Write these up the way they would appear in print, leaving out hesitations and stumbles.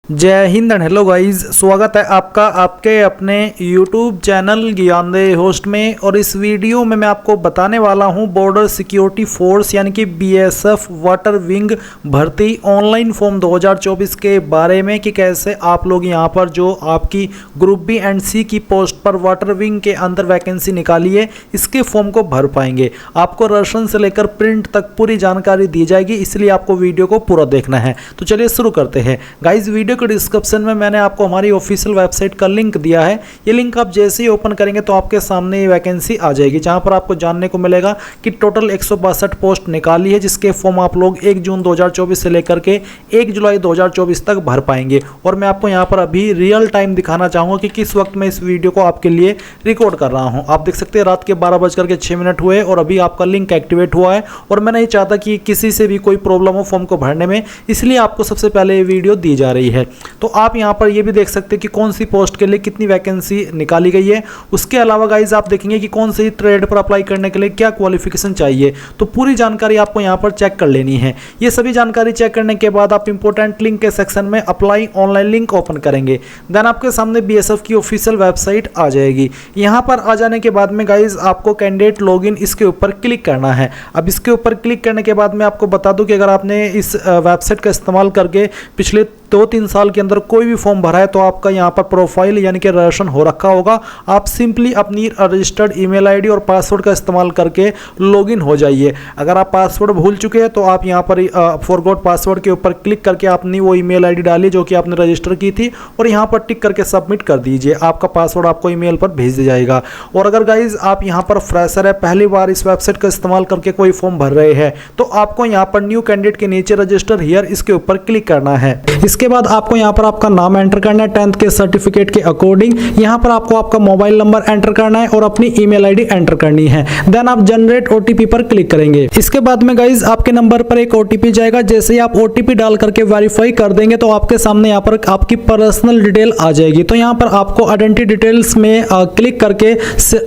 जय Hind and hello guys, स्वागत है आपका आपके अपने YouTube चैनल ज्ञानदेह होस्ट में। और इस वीडियो में मैं आपको बताने वाला हूं बॉर्डर सिक्योरिटी फोर्स यानी कि BSF वाटर विंग भर्ती ऑनलाइन फॉर्म 2024 के बारे में कि कैसे आप लोग यहां पर जो आपकी ग्रुप बी एंड सी की पोस्ट पर वाटर विंग के अंदर वैकेंसी निकाली है इसके फॉर्म को भर पाएंगे। आपको रसन से लेकर प्रिंट तक पूरी जानकारी दी जाएगी, इसलिए आपको वीडियो को पूरा देखना है। तो चलिए शुरू करते हैं गाइज। वीडियो के डिस्क्रिप्शन में मैंने आपको हमारी ऑफिशियल वेबसाइट का लिंक दिया है। ये लिंक आप जैसे ही ओपन करेंगे तो आपके सामने ये वैकेंसी आ जाएगी, जहां पर आपको जानने को मिलेगा कि टोटल 162 पोस्ट निकाली है, जिसके फॉर्म आप लोग 1 जून 2024 से लेकर के 1 जुलाई 2024 तक भर पाएंगे। और मैं आपको यहाँ पर अभी रियल टाइम दिखाना चाहूँगा कि किस वक्त मैं इस वीडियो को आपके लिए रिकॉर्ड कर रहा हूँ। आप देख सकते हैं रात के 12:06 हुए और अभी आपका लिंक एक्टिवेट हुआ है। और मैं नहीं चाहता कि किसी से भी कोई प्रॉब्लम हो फॉर्म को भरने में, इसलिए आपको सबसे पहले ये वीडियो दी जा रही है। तो आप यहां पर ये भी देख सकते हैं कि कौन सी पोस्ट के लिए कितनी वैकेंसी निकाली गई है। उसके अलावा गाइज आप देखेंगे कि कौन सी ट्रेड पर अप्लाई करने के लिए क्या क्वालिफिकेशन चाहिए। तो पूरी जानकारी आपको यहां पर चेक कर लेनी है। ये सभी जानकारी चेक करने के बाद आप इंपॉर्टेंट लिंक के सेक्शन में अप्लाई ऑनलाइन लिंक ओपन करेंगे। देन आपके सामने BSF की ऑफिशियल वेबसाइट आ जाएगी। यहां पर आ जाने के बाद में गाइज आपको कैंडिडेट लॉगिन इसके ऊपर क्लिक करना है। अब इसके ऊपर क्लिक करने के बाद मैं आपको बता दूं कि अगर आपने इस वेबसाइट का इस्तेमाल करके पिछले 2-3 साल के अंदर कोई भी फॉर्म भरा है तो आपका यहाँ पर प्रोफाइल यानी कि रजिस्ट्रेशन हो रखा होगा। आप सिंपली अपनी रजिस्टर्ड ईमेल आईडी और पासवर्ड का इस्तेमाल करके लॉगिन हो जाइए। अगर आप पासवर्ड भूल चुके हैं तो आप यहाँ पर फॉरगॉट पासवर्ड के ऊपर क्लिक करके अपनी वो ईमेल आईडी डालिए जो कि आपने रजिस्टर की थी और यहाँ पर टिक करके सबमिट कर दीजिए। आपका पासवर्ड आपको ईमेल पर भेज दिया जाएगा। और अगर गाइज आप यहाँ पर फ्रेशर है, पहली बार इस वेबसाइट का इस्तेमाल करके कोई फॉर्म भर रहे हैं, तो आपको यहाँ पर न्यू कैंडिडेट के नीचे रजिस्टर हियर इसके ऊपर क्लिक करना है। इसके बाद आपको यहाँ पर आपका नाम एंटर करना है 10th के सर्टिफिकेट के अकॉर्डिंग। यहाँ पर आपको आपका मोबाइल नंबर एंटर करना है और अपनी ईमेल आईडी एंटर करनी है। देन आप जनरेट OTP पर क्लिक करेंगे। इसके बाद में गाइज आपके नंबर पर एक OTP जाएगा। जैसे ही आप OTP डाल करके वेरीफाई कर देंगे तो आपके सामने यहाँ पर आपकी पर्सनल डिटेल आ जाएगी। तो यहाँ पर आपको आइडेंटिटी डिटेल्स में क्लिक करके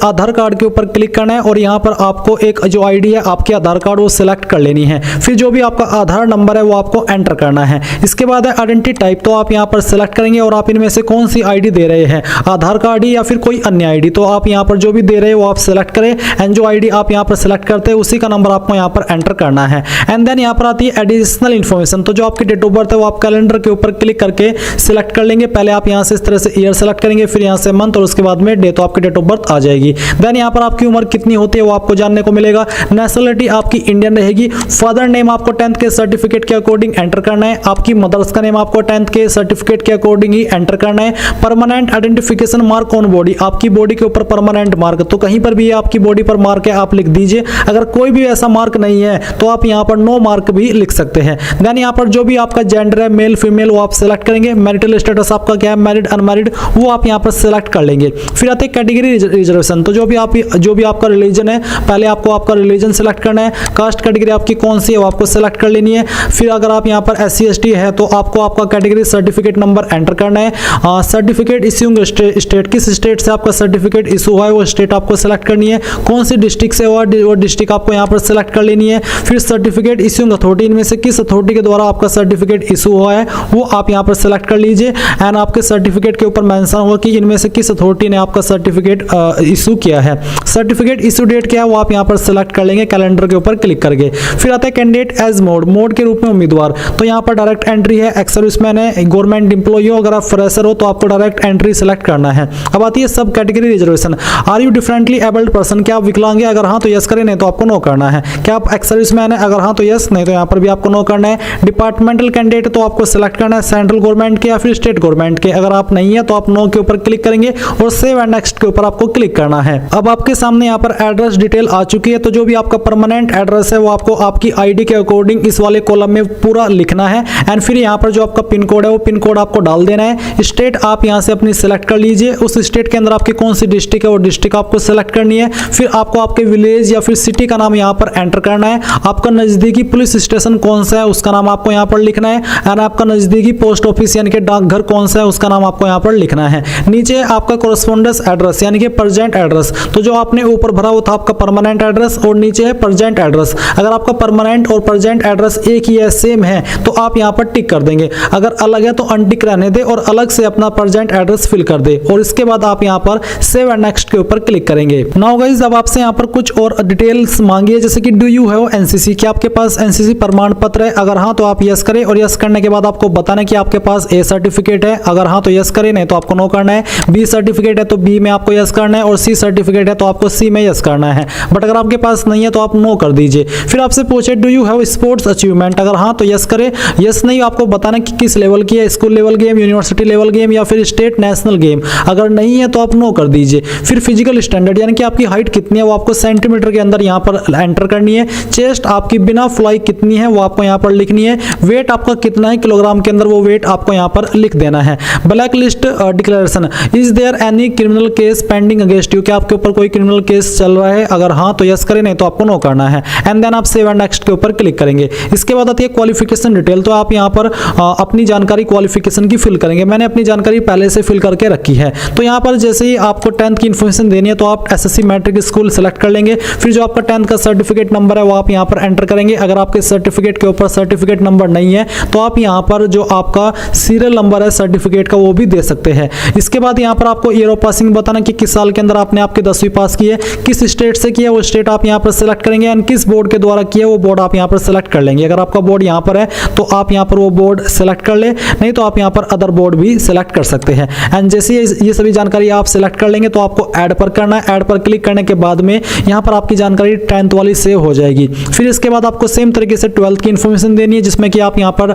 आधार कार्ड के ऊपर क्लिक करना है और यहाँ पर आपको एक जो ID है आपके आधार कार्ड वो सिलेक्ट कर लेनी है। फिर जो भी आपका आधार नंबर है वो आपको एंटर करना है। इसके बाद है आइडेंटिटी टाइप, तो आप यहाँ पर सिलेक्ट करेंगे और आप इनमें से कौन सी आईडी दे रहे हैं, आधार कार्ड या फिर कोई अन्य आईडी। तो आप यहाँ पर जो भी दे रहे हैं वो आप सिलेक्ट करें एंड जो आईडी आप यहाँ पर सिलेक्ट करते हैं उसी का नंबर आपको यहाँ पर एंटर करना है। एंड देन यहाँ पर आती है एडिशनल इन्फॉर्मेशन। तो जो आपकी डेट ऑफ बर्थ है वो आप कैलेंडर के ऊपर क्लिक करके सिलेक्ट कर लेंगे। पहले आप यहाँ से इस तरह से ईयर सेलेक्ट करेंगे, फिर यहाँ से मंथ और उसके बाद में डे, तो आपकी डेट ऑफ बर्थ आ जाएगी। देन यहाँ पर आपकी उम्र कितनी होती है वो आपको जानने को मिलेगा। नेशनलिटी आपकी इंडियन रहेगी। फादर नेम आपको 10th के सर्टिफिकेट के अकॉर्डिंग एंटर करना है। आपकी मदर्स का नेम आपको 10th के सर्टिफिकेट के अकॉर्डिंग ही एंटर करना है। Permanent identification mark on body, आपकी बॉडी के ऊपर परमानेंट मार्क, तो कहीं पर भी आपकी बॉडी पर मार्क है आप लिख दीजिए। अगर कोई भी ऐसा मार्क नहीं है तो आप यहाँ पर नो मार्क भी लिख सकते हैं। देन यहाँ पर जो भी आपका जेंडर है मेल फीमेल वो आप सिलेक्ट करेंगे। मैरिटल स्टेटस आपका क्या है, मैरिड अनमैरिड, वो आप यहाँ पर सिलेक्ट कर लेंगे। फिर आते हैं कैटेगरी रिजर्वेशन। तो जो भी आपका रिलीजन है पहले आपको आपका रिलीजन सिलेक्ट करना है। कास्ट कैटेगरी आपकी कौन सी है वो आपको सिलेक्ट कर लेनी है। फिर अगर आप यहाँ पर SC ST है तो आपको आपका कैटेगरी सर्टिफिकेट नंबर एंटर करना है। सर्टिफिकेट इश्यूइंग स्टेट, किस स्टेट से आपका सर्टिफिकेट इशू हुआ है वो स्टेट आपको सिलेक्ट करनी है। कौन सी डिस्ट्रिक्ट से हुआ वो डिस्ट्रिक्ट आपको यहाँ पर सिलेक्ट कर लेनी है। फिर सर्टिफिकेट इश्यूइंग अथॉरिटी, इनमें से किस अथॉरिटी के द्वारा आपका सर्टिफिकेट इशू हुआ है वो आप यहाँ पर सिलेक्ट कर लीजिए। एंड आपके सर्टिफिकेट के ऊपर मेंशन होगा कि इनमें से किस अथॉरिटी ने आपका सर्टिफिकेट इशू किया है। सर्टिफिकेट इशू डेट क्या है वो आप यहाँ पर सिलेक्ट कर लेंगे कैलेंडर के ऊपर क्लिक करके। फिर आता है कैंडिडेट एज मोड के रूप में उम्मीदवार। तो यहाँ पर डायरेक्ट एंट्री है, एक्स सर्विसमैन है, गवर्नमेंट एम्प्लॉई हो, अगर आप फ्रेशर हो तो आपको डायरेक्ट एंट्री सेलेक्ट करना है। अब आती है सब category reservation. Are you differently abled person, क्या आप विकलांग है, अगर हाँ तो यस करें, नहीं तो आपको नो करना है। क्या आप एक्स सर्विसमैन है, अगर हाँ तो यस, नहीं तो यहाँ पर भी आपको नो करना है। डिपार्टमेंटल कैंडिडेट तो आपको सिलेक्ट करना है सेंट्रल गवर्नमेंट के या फिर स्टेट गवर्नमेंट के, अगर आप नहीं है तो आप नो के ऊपर क्लिक करेंगे और सेव एंड नेक्स्ट के ऊपर आपको क्लिक करना है। अब आपके सामने यहाँ पर एड्रेस डिटेल आ चुकी है। तो जो भी आपका परमानेंट एड्रेस है वो आपको आपकी आईडी के अकॉर्डिंग इस वाले कॉलम में पूरा लिखना है। एंड फिर यहाँ पर जो आपका पिन कोड है वो पिन कोड आपको डाल देना है। स्टेट आप यहाँ से अपनी सिलेक्ट कर लीजिए। उस स्टेट के अंदर आपकी कौन सी डिस्ट्रिक्ट है वो डिस्ट्रिक्ट आपको सिलेक्ट करनी है। फिर आपको आपके विलेज या फिर सिटी का नाम यहाँ पर एंटर करना है। आपका नजदीकी पुलिस स्टेशन कौन सा है उसका नाम आपको यहाँ पर लिखना है। एंड आपका नजदीकी पोस्ट ऑफिस यानी कि डाकघर कौन सा है उसका नाम आपको यहाँ पर लिखना है। नीचे आपका कोरेस्पोंडेंस एड्रेस यानी कि प्रेजेंट एड्रेस। तो जो आपने ऊपर भरा वो था आपका परमानेंट एड्रेस और नीचे है प्रेजेंट एड्रेस। अगर आपका परमानेंट और प्रेजेंट एड्रेस एक ही है, सेम है, तो आप यहाँ पर टिक कर देंगे। अगर अलग है तो अनटिक रहने दे और अलग से अपना प्रेजेंट एड्रेस फिल कर दे और इसके बाद आप यहाँ पर सेव एंड नेक्स्ट के ऊपर क्लिक करेंगे। नाउ गाइस अब आपसे यहाँ पर कुछ और डिटेल्स मांगी है, जैसे कि डू यू हैव एनसीसी, क्या आपके पास एनसीसी प्रमाण पत्र है? अगर हाँ तो आप यस करें और यस करने के बाद आपको बताना कि आपके पास ए सर्टिफिकेट है। अगर हाँ तो यस करें, नहीं तो आपको नो करना है। बी सर्टिफिकेट है तो बी में आपको यस करना है और सी सर्टिफिकेट है तो आपको सी में यस करना है। बट अगर आपके पास नहीं है तो आप नो कर दीजिए। फिर आपसे पूछे do you have sports achievement, अगर हाँ तो यस करें, यस नहीं आपको बताना कि किस लेवल की है, school level game, university level game या फिर स्टेट नेशनल गेम। अगर नहीं है तो आप नो कर दीजिए। फिर फिजिकल स्टैंडर्ड यानी कि आपकी हाइट कितनी है वो आपको सेंटीमीटर के अंदर यहाँ पर एंटर करनी है। चेस्ट आपकी बिना फ्लाई कितनी है वो आपको यहाँ पर लिखनी है। वेट आपका कितना है किलोग्राम के अंदर, वो वेट आपको यहाँ पर लिख देना है। Black list declaration, is there any criminal case pending against you, क्या आपके ऊपर कोई क्रिमिनल केस चल रहा है? अगर हाँ तो यस करें, नहीं तो आपको नो करना है। एंड देन आप सेव एंड नेक्स्ट के ऊपर क्लिक करेंगे। इसके बाद आती है क्वालिफिकेशन डिटेल, तो आप यहाँ पर अपनी जानकारी क्वालिफिकेशन की फिल करेंगे। मैंने अपनी जानकारी पहले से फिल करके रखी है। तो यहाँ पर जैसे ही आपको 10th की इन्फॉर्मेशन देनी है तो आप एसएससी मैट्रिक स्कूल सेलेक्ट कर लेंगे। फिर जो आपका 10th का सर्टिफिकेट नंबर है वो आप यहाँ पर एंटर करेंगे। अगर आपके सर्टिफिकेट के ऊपर सर्टिफिकेट नंबर नहीं है तो आप यहाँ पर जो आपका सीरियल नंबर है सर्टिफिकेट का वो भी दे सकते हैं। इसके बाद यहाँ पर आपको ईयर ऑफ पासिंग बताना कि किस साल के अंदर आपने आपके 10वीं पास की है, किस स्टेट से किया वो स्टेट आप यहाँ पर सेलेक्ट करेंगे एंड किस बोर्ड के द्वारा किया वो बोर्ड आप यहाँ पर सेलेक्ट कर लेंगे। अगर आपका बोर्ड यहाँ पर है तो आप यहाँ पर वो बोर्ड सेलेक्ट कर ले, नहीं तो आप यहाँ पर अदर बोर्ड भी सेलेक्ट कर सकते हैं। एंड जैसे ये सभी जानकारी आप सेलेक्ट कर लेंगे तो आपको ऐड पर करना है। ऐड पर क्लिक करने के बाद में यहाँ पर आपकी जानकारी 10th वाली सेव हो जाएगी। फिर इसके बाद आपको सेम तरीके से 12th की इन्फॉर्मेशन देनी है, जिसमें कि आप यहाँ पर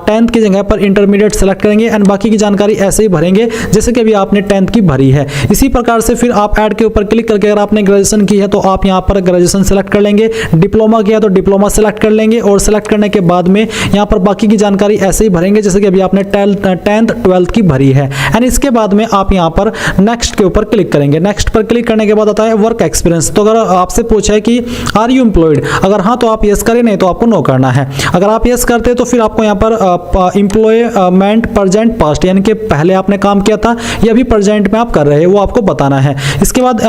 10th की जगह पर इंटरमीडिएट सेलेक्ट करेंगे एंड बाकी की जानकारी ऐसे ही भरेंगे जैसे कि अभी आपने 10th की भरी है। इसी प्रकार से फिर आप ऐड के ऊपर क्लिक करके अगर आपने ग्रेजुएशन की है तो आप यहाँ पर ग्रेजुएशन सेलेक्ट कर लेंगे, डिप्लोमा किया तो डिप्लोमा सेलेक्ट कर लेंगे और सेलेक्ट करने के बाद में यहाँ पर बाकी की जानकारी ऐसे ही भरेंगे जैसे कि अभी आपने 10th 12th की भरी है। एंड इसके बाद में आप यहाँ पर नेक्स्ट के ऊपर क्लिक करेंगे। नेक्स्ट पर क्लिक करने के बाद आता है वर्क एक्सपीरियंस, तो अगर आपसे पूछा है कि आर यू एम्प्लॉयड, अगर हाँ तो आप यस करें, नहीं तो आपको नो करना है। अगर आप यस करते तो फिर आपको यहाँ पर एम्प्लॉयमेंट प्रेजेंट पास्ट यानी कि पहले आपने काम किया था या अभी प्रेजेंट में आप कर रहे हैं वो आपको बताना है। इसके बाद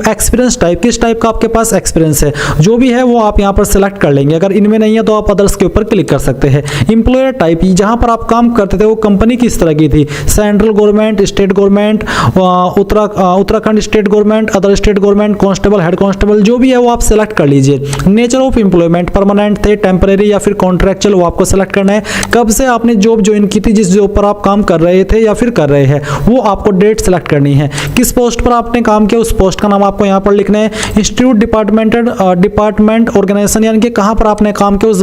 एक्सपीरियंस टाइप, किस टाइप का आपके पास एक्सपीरियंस है जो भी है वो आप यहाँ पर सेलेक्ट कर लेंगे। अगर इनमें नहीं है तो आप अदर्स के ऊपर क्लिक कर सकते हैं। एम्प्लॉयर टाइप, जहां पर आप काम करते थे वो कंपनी किस तरह की थी, central government, state government, Uttarakhand state government, other state government, constable, head constable, जो भी है वो आप सेलेक्ट कर लीजिए। नेचर ऑफ एम्प्लॉयमेंट, परमानेंट थे, टेम्परेरी या फिर कॉन्ट्रैक्चुअल, वो आपको सेलेक्ट करना है। कब से आपने जॉब ज्वाइन की थी, जिस जॉब पर आप काम कर रहे थे या फिर कर रहे हैं वो आपको डेट सेलेक्ट करनी है। किस पोस्ट पर आपने काम किया उस पोस्ट का नाम आपको यहाँ पर लिखना है। इंस्टीट्यूट, डिपार्टमेंट, ऑर्गेनाइजेशन यानी कि कहां पर आपने काम किया उस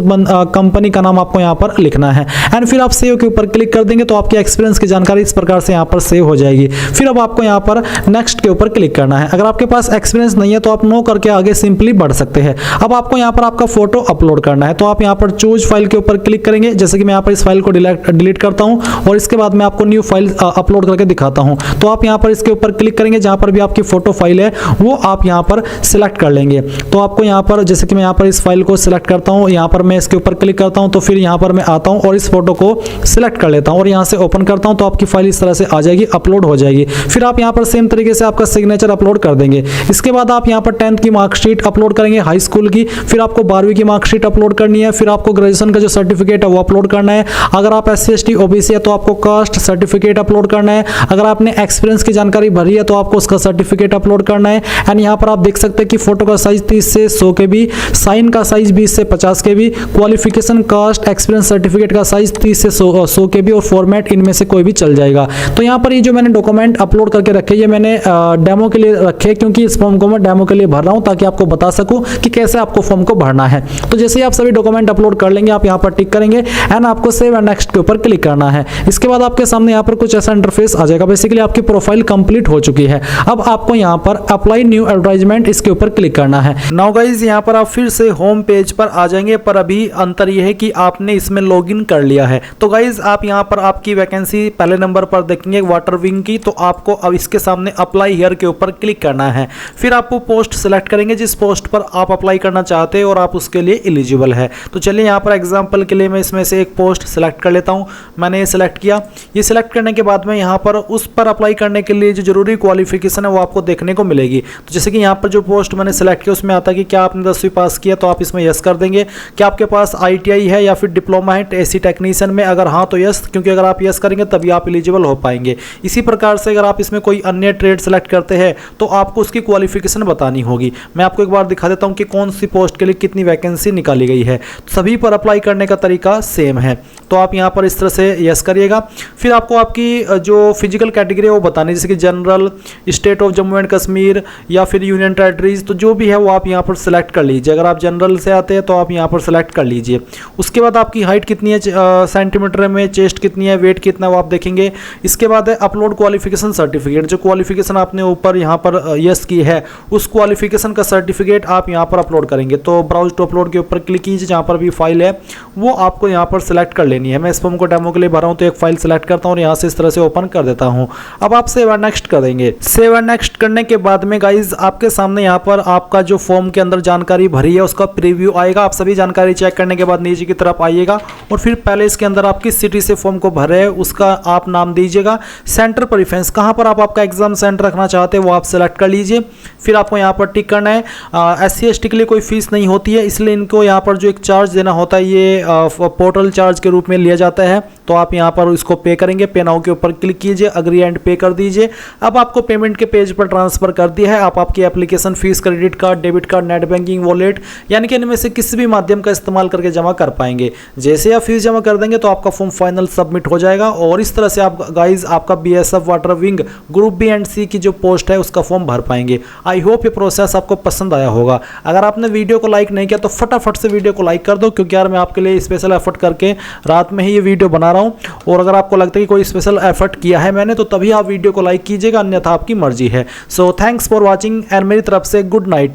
कंपनी का नाम आपको यहाँ पर लिखना है। एंड फिर आप सेव के ऊपर क्लिक कर देंगे तो आपकी एक्सपीरियंस की जानकारी इस प्रकार से यहाँ पर सेव हो जाएगी। फिर अब आपको यहाँ पर नेक्स्ट के ऊपर क्लिक करना है। अगर आपके पास एक्सपीरियंस नहीं है तो आप नो करके आगे सिंपली बढ़ सकते हैं। अब आपको यहाँ पर आपका फोटो अपलोड करना है, तो आप यहाँ पर चूज फाइल के ऊपर क्लिक करेंगे। जैसे कि मैं यहाँ पर इस फाइल को डिलीट करता हूँ और इसके बाद मैं आपको न्यू फाइल अपलोड करके दिखाता हूँ। तो आप यहाँ पर इसके ऊपर क्लिक करेंगे, जहाँ पर भी आपकी फोटो फाइल है वो आप यहाँ पर सिलेक्ट कर लेंगे। तो आपको यहाँ पर जैसे कि मैं यहाँ पर इस फाइल को सिलेक्ट करता हूँ, यहाँ पर मैं इसके ऊपर क्लिक करता हूँ तो फिर यहाँ पर मैं आता हूँ और इस फोटो को सिलेक्ट कर लेता हूँ और यहाँ से ओपन करता हूँ तो आपकी फाइल इस तरह से आ जाएगी, अपलोड हो जाएगी। फिर आप यहाँ पर सेम तरीके से आपका सिग्नेचर अपलोड कर देंगे। इसके बाद आप यहाँ पर 10th की मार्कशीट अपलोड करेंगे, हाई स्कूल की, फिर आपको 12वीं की मार्कशीट अपलोड करनी है, फिर आपको ग्रेजुएशन का जो सर्टिफिकेट है वो अपलोड करना है। अगर आप SC ST OBC है तो आपको कास्ट सर्टिफिकेट अपलोड करना है। अगर आपने एक्सपीरियंस की जानकारी भरी है तो आपको उसका सर्टिफिकेट अपलोड करना है। एंड यहाँ पर आप देख सकते हैं कि फोटो का साइज 30 से 100 KB, साइन का साइज 20 से 50 KB, qualification, caste, experience certificate का साइज 30 से 100 KB और फॉर्मेट इनमें से कोई भी चल जाएगा। तो यहाँ पर ये जो मैंने डॉक्यूमेंट अपलोड करके रखे ये मैंने डेमो के लिए रखे, क्योंकि इस फॉर्म को मैं डेमो के लिए भर रहा हूँ ताकि आपको बता सकूँ कि कैसे आपको फॉर्म को भरना है। तो जैसे ही आप सभी डॉक्यूमेंट अपलोड कर लेंगे आप यहाँ पर टिक करेंगे एंड आपको सेव एंड नेक्स्ट के ऊपर क्लिक करना है। इसके बाद आपके सामने यहाँ पर कुछ ऐसा इंटरफेस आ जाएगा। बेसिकली आपकी प्रोफाइल कंप्लीट हो चुकी है। अब आपको यहाँ पर अप्लाई न्यू एडवर्टाइजमेंट इसके ऊपर क्लिक करना है। नाउ गाइज यहाँ पर आप फिर से होम पेज पर आ जाएंगे, पर अभी अंतर यह है कि आपने इसमें लॉगिन कर लिया है। तो गाइज आप यहाँ पर आपकी वैकेंसी पहले नंबर पर देखेंगे वाटर विंग की, तो आपको अब इसके सामने अप्लाई हियर के ऊपर क्लिक करना है। फिर आपको पोस्ट सेलेक्ट करेंगे जिस पोस्ट पर आप अप्लाई करना चाहते हैं और आप उसके लिए एलिजिबल है। तो चलिए यहाँ पर एग्जाम्पल के लिए मैं इसमें से एक पोस्ट सेलेक्ट कर लेता हूँ। मैंने ये सिलेक्ट किया। ये सिलेक्ट करने के बाद में यहाँ पर उस पर अप्लाई करने के लिए जो जरूरी क्वालिफिकेशन है वो आपको देखने को मिलेगी। तो जैसे कि यहाँ पर जो पोस्ट मैंने सेलेक्ट किया उसमें आता है कि क्या आपने 10वीं पास किया, तो आप इसमें यस कर देंगे। क्या आपके पास ITI है या फिर डिप्लोमा है AC टेक्नीशियन में, अगर हाँ तो यस, क्योंकि अगर आप यस करेंगे तभी आप एलिजिबल हो पाएंगे। इसी प्रकार से अगर आप इसमें कोई अन्य ट्रेड सेलेक्ट करते हैं तो आपको उसकी क्वालिफिकेशन बतानी होगी। मैं आपको एक बार दिखा देता हूं कि कौन सी पोस्ट के लिए कितनी वैकेंसी निकाली गई है। सभी पर अप्लाई करने का तरीका सेम है, तो आप यहां पर इस तरह से यस करिएगा। फिर आपको आपकी जो फिजिकल कैटेगरी है वो बतानी, जैसे कि general, state of Jammu and Kashmir या फिर यूनियन टेरिटरीज, तो जो भी है वो आप यहां पर सेलेक्ट कर लीजिए। अगर आप जनरल से आते हैं तो आप यहां पर सेलेक्ट कर लीजिए। उसके बाद आपकी हाइट कितनी है सेंटीमीटर में, चेस्ट कितनी है, वेट कितना है वो आप देखेंगे। इसके बाद है अपलोड क्वालिफिकेशन सर्टिफिकेट, जो क्वालिफिकेशन आपने ऊपर यहाँ पर यस की है उस क्वालिफिकेशन का सर्टिफिकेट आप यहाँ पर अपलोड करेंगे। तो ब्राउज टू अपलोड के ऊपर क्लिक कीजिए, जहाँ पर भी फाइल है वो आपको यहाँ पर सेलेक्ट कर लेनी है। मैं इस फॉर्म को डेमो के लिए भरा हूँ तो एक फाइल सेलेक्ट करता हूँ और यहाँ से इस तरह से ओपन कर देता हूँ। अब आप सेव एंड नेक्स्ट कर देंगे। सेव एंड नेक्स्ट करने के बाद में गाइज आपके सामने यहाँ पर आपका जो फॉर्म के अंदर जानकारी भरी है उसका प्रीव्यू आएगा। आप सभी जानकारी चेक करने के बाद नीचे की तरफ आइएगा और फिर पहले इसके अंदर आप किस सिटी से फॉर्म को भरे है उसका आप नाम दीजिएगा। सेंटर प्रेफरेंस, कहाँ पर आप आपका एग्जाम सेंटर रखना चाहते हैं वो आप सेलेक्ट कर लीजिए। फिर आपको यहाँ पर टिक करना है। SC ST के लिए कोई फीस नहीं होती है, इसलिए इनको यहाँ पर जो एक चार्ज देना होता है ये पोर्टल चार्ज के रूप में लिया जाता है, तो आप यहाँ पर इसको पे करेंगे। पे नाउ के ऊपर क्लिक कीजिए, अग्री एंड पे कर दीजिए। अब आपको पेमेंट के पेज पर ट्रांसफर कर दिया है। आप आपकी application fees credit card, debit card, net banking, wallet यानी कि इनमें से किसी भी माध्यम का इस्तेमाल करके जमा कर पाएंगे। जैसे आप फीस जमा कर देंगे तो आपका फॉर्म फाइनल सबमिट हो जाएगा और इस तरह से आप गाइज आपका BSF water wing group B and C की जो पोस्ट है उसका फॉर्म भर पाएंगे। आई होप ये प्रोसेस आपको पसंद आया होगा। अगर आपने वीडियो को लाइक नहीं किया तो फटाफट से वीडियो को लाइक कर दो, क्योंकि यार मैं आपके लिए स्पेशल एफर्ट करके रात में ही ये वीडियो बना रहा हूँ। और अगर आपको लगता है कि कोई स्पेशल एफर्ट किया है मैंने तो तभी आप वीडियो को लाइक कीजिएगा, अन्यथा आपकी मर्जी है। So thanks for watching and मेरी तरफ से गुड नाइट।